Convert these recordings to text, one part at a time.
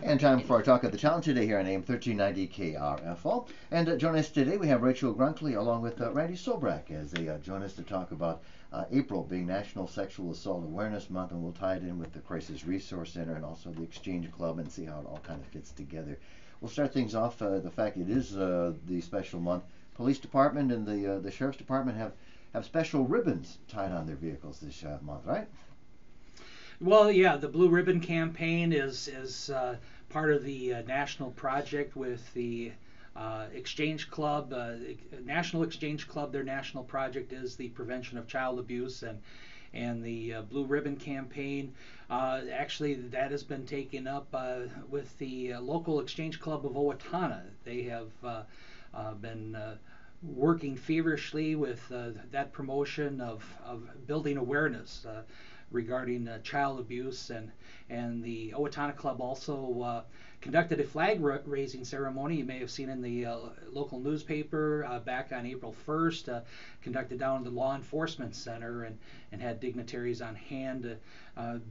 And time for our talk of the town today here on AM 1390 KRFO. And join us today, we have Rachel Grunkley along with Randy Sobrak as they join us to talk about April being National Sexual Assault Awareness Month, and we'll tie it in with the Crisis Resource Center and also the Exchange Club and see how it all kind of fits together. We'll start things off, the fact it is the special month. Police Department and the Sheriff's Department have special ribbons tied on their vehicles this month, right? Well, yeah, the Blue Ribbon Campaign is part of the national project with the Exchange Club, National Exchange Club. Their national project is the prevention of child abuse, and the Blue Ribbon Campaign. Actually, that has been taken up with the local Exchange Club of Owatonna. They have been working feverishly with that promotion of building awareness regarding child abuse, and the Owatonna Club also conducted a flag raising ceremony. You may have seen in the local newspaper back on April 1st, conducted down at the Law Enforcement Center, and had dignitaries on hand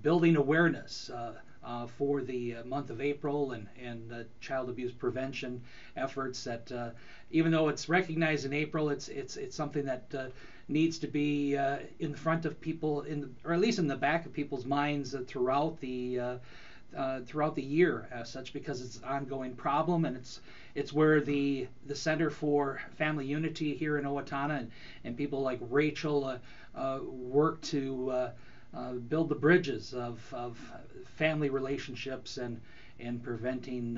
building awareness for the month of April and child abuse prevention efforts. That even though it's recognized in April, it's something that needs to be in the front of people, or at least in the back of people's minds throughout the year, as such, because it's an ongoing problem, and it's where the Center for Family Unity here in Owatonna and people like Rachel work to build the bridges of family relationships and preventing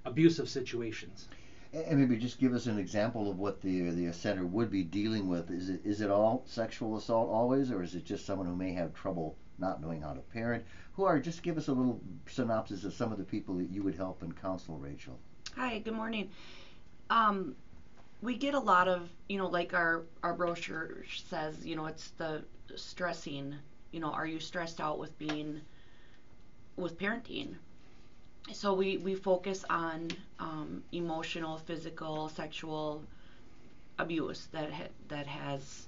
abusive situations. And maybe just give us an example of what the center would be dealing with. Is it all sexual assault always, or is it just someone who may have trouble not knowing how to parent? Just give us a little synopsis of some of the people that you would help and counsel, Rachel. Hi, good morning. We get a lot of, like our brochure says, it's the stressing, are you stressed out with parenting? So we focus on emotional, physical, sexual abuse that has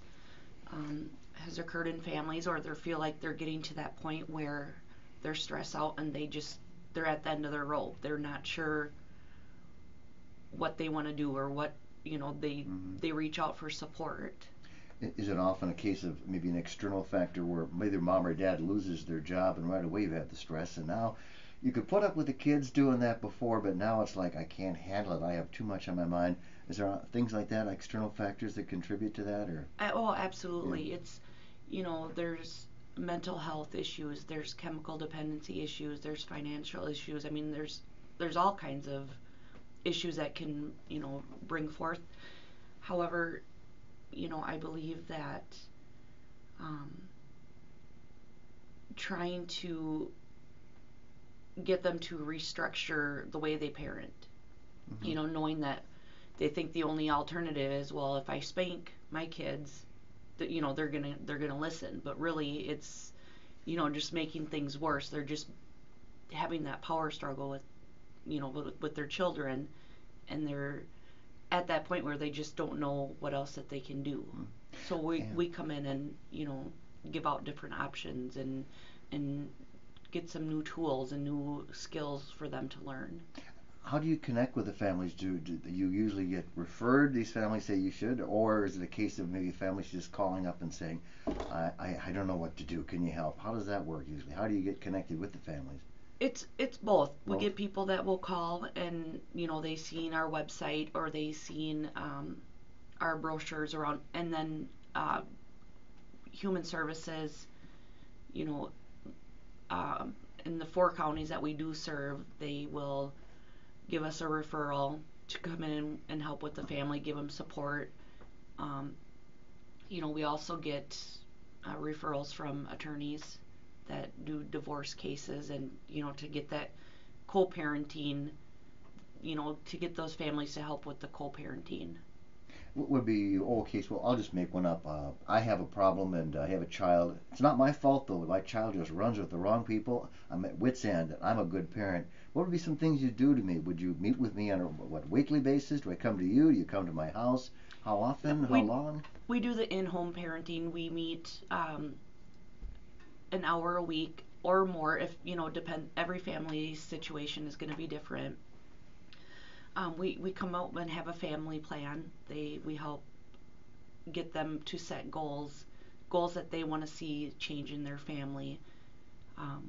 occurred in families, or they feel like they're getting to that point where they're stressed out and they're at the end of their rope. They're not sure what they want to do, or what they reach out for support. Is it often a case of maybe an external factor where maybe mom or dad loses their job and right away you've had the stress, and now you could put up with the kids doing that before, but now it's like I can't handle it, I have too much on my mind? Is there things like that, external factors that contribute to that? Or Oh, absolutely. Yeah. It's there's mental health issues, there's chemical dependency issues, there's financial issues. I mean, there's all kinds of issues that can bring forth. However, I believe that trying to get them to restructure the way they parent, knowing that they think the only alternative is, well, if I spank my kids, that they're gonna listen, but really it's just making things worse. They're just having that power struggle with their children, and they're at that point where they just don't know what else that they can do. So we come in and give out different options and get some new tools and new skills for them to learn. how do you connect with the families? Do you usually get referred? These families say you should, or is it a case of maybe families just calling up and saying, I don't know what to do, can you help? How does that work usually? How do you get connected with the families? It's both. We get people that will call and they seen our website, or they seen our brochures around, and then human services, in the 4 counties that we do serve, they will give us a referral to come in and help with the family, give them support. We also get referrals from attorneys that do divorce cases, and to get that co-parenting, to get those families to help with the co-parenting. What would be, case? Well, I'll just make one up. I have a problem and I have a child. It's not my fault though. My child just runs with the wrong people. I'm at wit's end. I'm a good parent. What would be some things you'd do to me? Would you meet with me on a weekly basis? Do I come to you? Do you come to my house? How often? How long? We do the in-home parenting. We meet an hour a week or more, if depend. Every family situation is going to be different. We come out and have a family plan. We help get them to set goals that they want to see change in their family.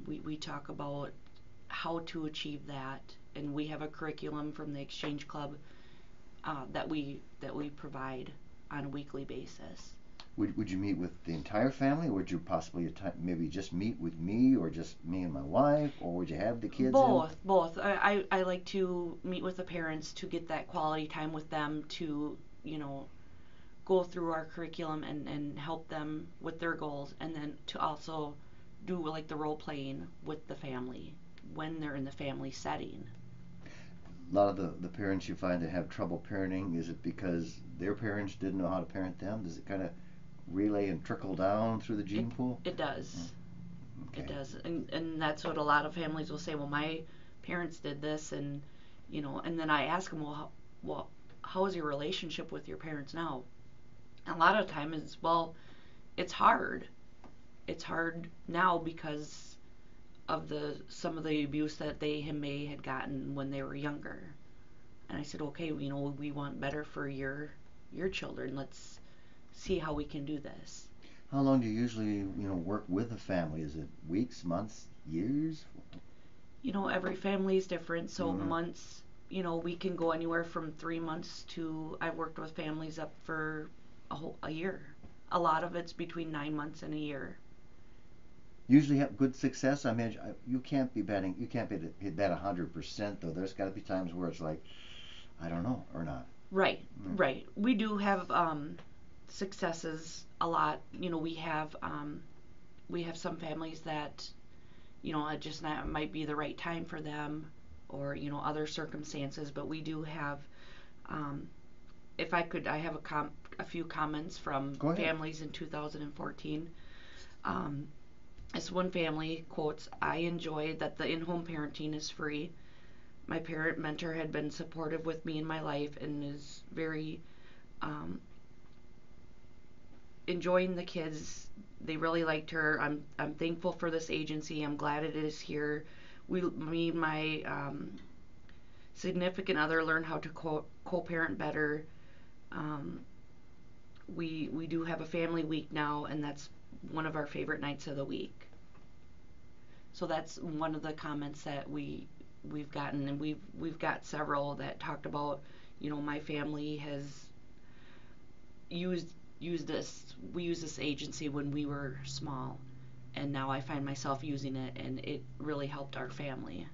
We talk about how to achieve that, and we have a curriculum from the Exchange Club that we provide on a weekly basis. Would you meet with the entire family, or would you possibly maybe just meet with me, or just me and my wife, or would you have the kids Both. I like to meet with the parents to get that quality time with them, to go through our curriculum and help them with their goals, and then to also do like the role playing with the family when they're in the family setting. A lot of the parents you find that have trouble parenting, is it because their parents didn't know how to parent them? Does it kind of relay and trickle down through the gene pool? It does. Okay. It does. And that's what a lot of families will say, well, my parents did this, and and then I ask them, well, how is your relationship with your parents now? And a lot of time is, well, it's hard. It's hard now because of some of the abuse that they may had gotten when they were younger. And I said, okay, we want better for your children. Let's see how we can do this. How long do you usually work with a family? Is it weeks, months, years? Every family is different, so Mm-hmm. months. We can go anywhere from 3 months to, I've worked with families up for a year. A lot of it's between 9 months and a year. Usually have good success. I mean, you can't bet 100% though. There's got to be times where it's like, I don't know, or not. Right. We do have successes a lot. We have some families that it just not might be the right time for them, or other circumstances. But we do have. If I could, I have a few comments from families in 2014. This one family quotes, "I enjoy that the in-home parenting is free. My parent mentor had been supportive with me in my life and is very enjoying the kids. They really liked her. I'm thankful for this agency. I'm glad it is here. Me and my significant other learned how to co-parent better. We do have a family week now, and that's one of our favorite nights of the week." So that's one of the comments that we've gotten, and we've got several that talked about, my family has used this. We used this agency when we were small, and now I find myself using it, and it really helped our family.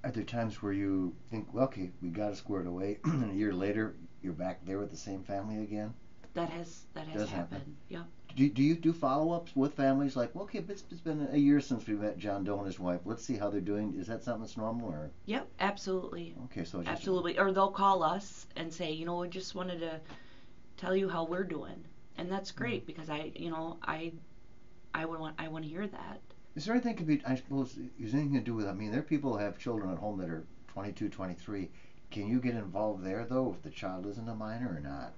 Are there times where you think, well, okay, we got it squared away, and a year later you're back there with the same family again? That has happened. Yep. Do you do follow-ups with families, like, okay, it's been a year since we met John Doe and his wife. Let's see how they're doing. Is that something that's normal, or? Yep, absolutely. Okay, so it's absolutely. Or they'll call us and say, we just wanted to tell you how we're doing, and that's great because I want to hear that. Is there anything could be? I suppose is anything to do with? I mean, there are people who have children at home that are 22, 23. Can you get involved there though if the child isn't a minor or not?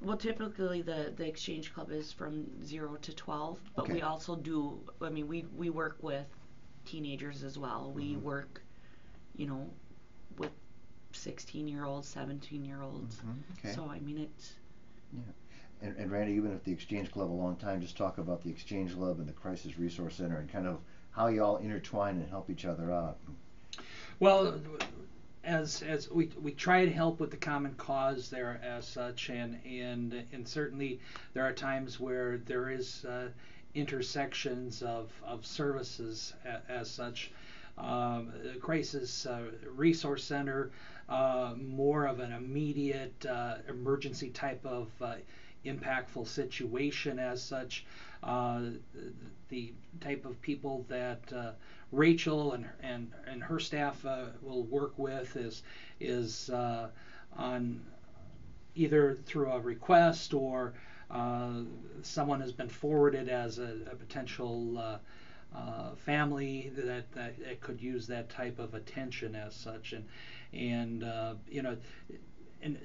Well, typically the Exchange Club is from 0 to 12, but Okay. we also do, we work with teenagers as well. We Mm-hmm. work, with 16-year-olds, 17-year-olds. Mm-hmm. Okay. So, it's... Yeah. And Randy, you've been at the Exchange Club a long time. Just talk about the Exchange Club and the Crisis Resource Center and kind of how you all intertwine and help each other out. Well, as we try to help with the common cause there as such, and certainly there are times where there is intersections of services as such. Crisis Resource Center, more of an immediate emergency type of impactful situation as such. The type of people that Rachel and her staff will work with is on either through a request or someone has been forwarded as a potential family that could use that type of attention as such, and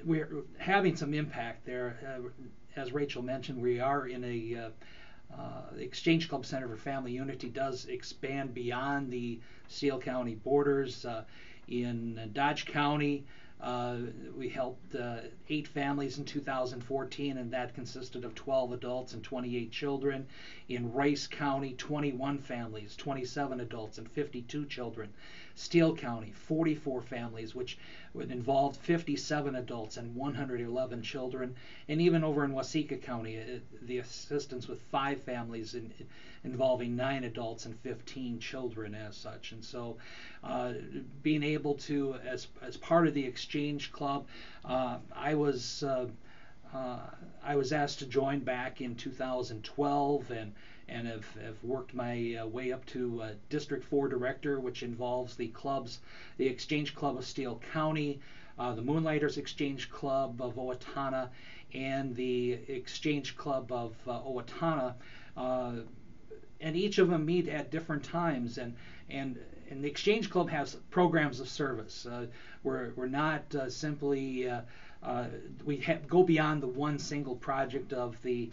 we're having some impact there. As Rachel mentioned, we are in a the Exchange Club Center for Family Unity does expand beyond the Steele County borders. In Dodge County, we helped 8 families in 2014, and that consisted of 12 adults and 28 children. In Rice County, 21 families, 27 adults, and 52 children. Steele County, 44 families, which involved 57 adults and 111 children. And even over in Waseca County, the assistance with 5 families involving 9 adults and 15 children as such. And so being able to, as part of the Exchange Club, I was asked to join back in 2012 and have worked my way up to District 4 Director, which involves the clubs, the Exchange Club of Steele County, the Moonlighters Exchange Club of Owatonna, and the Exchange Club of Owatonna. And each of them meet at different times, and the Exchange Club has programs of service. We're not simply go beyond the one single project of the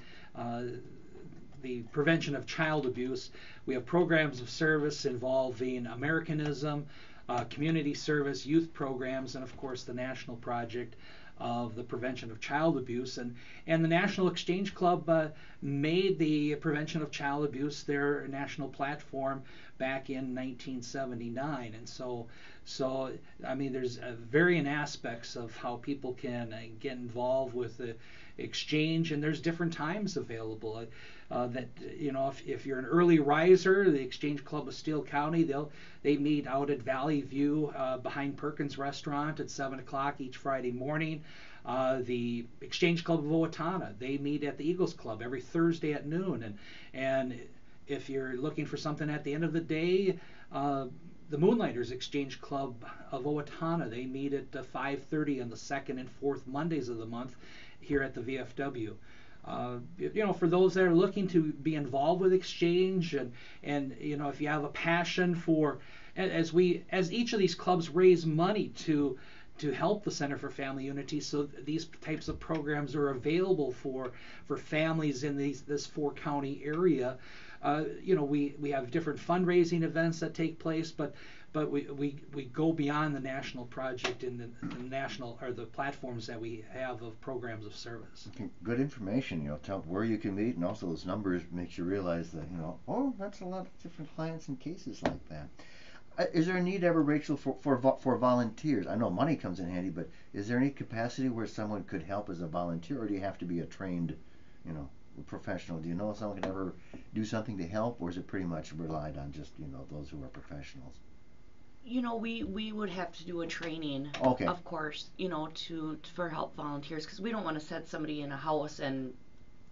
prevention of child abuse. We have programs of service involving Americanism, community service, youth programs, and of course the national project of the prevention of child abuse. And the National Exchange Club made the prevention of child abuse their national platform back in 1979. And so I mean, there's varying aspects of how people can get involved with the exchange, and there's different times available. That, you know, if you're an early riser, the Exchange Club of Steele County, they meet out at Valley View behind Perkins Restaurant at 7 o'clock each Friday morning. The Exchange Club of Owatonna, they meet at the Eagles Club every Thursday at noon. And if you're looking for something at the end of the day, the Moonlighters Exchange Club of Owatonna, they meet at 5:30 on the second and fourth Mondays of the month here at the VFW. You know, for those that are looking to be involved with Exchange, and you know, if you have a passion for, as each of these clubs raise money to help the Center for Family Unity, so these types of programs are available for families in this 4-county area. You know, we have different fundraising events that take place, but we go beyond the national project and the national, or the platforms that we have of programs of service. Okay, good information. You know, tell where you can meet, and also those numbers makes you realize that, you know, oh, that's a lot of different clients and cases like that. Is there a need ever, Rachel, for volunteers? I know money comes in handy, but is there any capacity where someone could help as a volunteer, or do you have to be a trained, you know, professional? Do you know if someone can ever do something to help, or is it pretty much relied on just, you know, those who are professionals? You know, we would have to do a training, Okay, of course, you know, for help volunteers, because we don't want to set somebody in a house and,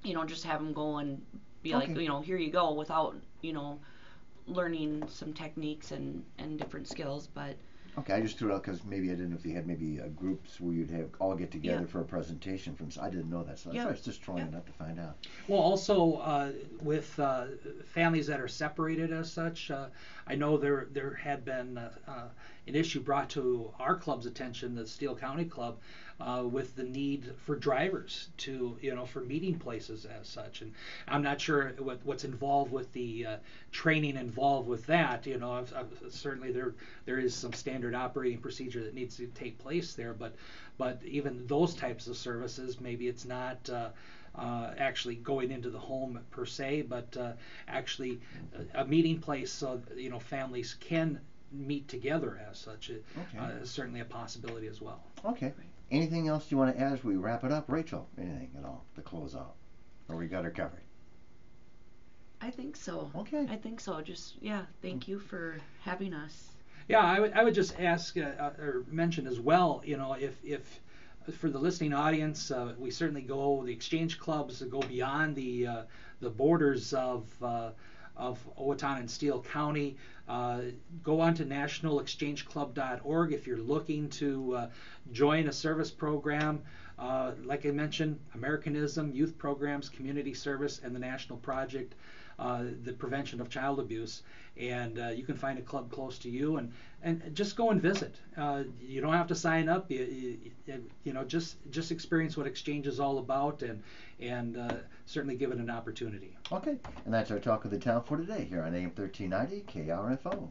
you know, just have them go and be like, okay, you know, here you go, without, you know, learning some techniques and different skills. But okay. I just threw it out because maybe I didn't know if you had maybe groups where you'd have all get together yeah, for a presentation from. I didn't know that, so that's why I was just throwing yeah, it out to find out. Well, also with families that are separated as such, I know there had been an issue brought to our club's attention, the Steele County Club, with the need for drivers to, you know, for meeting places as such. And I'm not sure what's involved with the training involved with that. You know, certainly there is some standard operating procedure that needs to take place there, but even those types of services, maybe it's not actually going into the home per se, but actually a meeting place so, you know, families can meet together as such. Okay, Is certainly a possibility as well. okay. Anything else you want to add as we wrap it up, Rachel? Anything at all to close out, or we got her covered? I think so. Okay. I think so. Just, yeah, thank you for having us. Yeah, I would just ask or mention as well, you know, if for the listening audience, we certainly the exchange clubs go beyond the borders of Owatonna and Steele County. Go on to nationalexchangeclub.org if you're looking to join a service program. Like I mentioned, Americanism, youth programs, community service, and the national project, the prevention of child abuse. And you can find a club close to you, and just go and visit. You don't have to sign up. Just experience what Exchange is all about, and certainly give it an opportunity. Okay, and that's our talk of the town for today here on AM 1390 KRFO.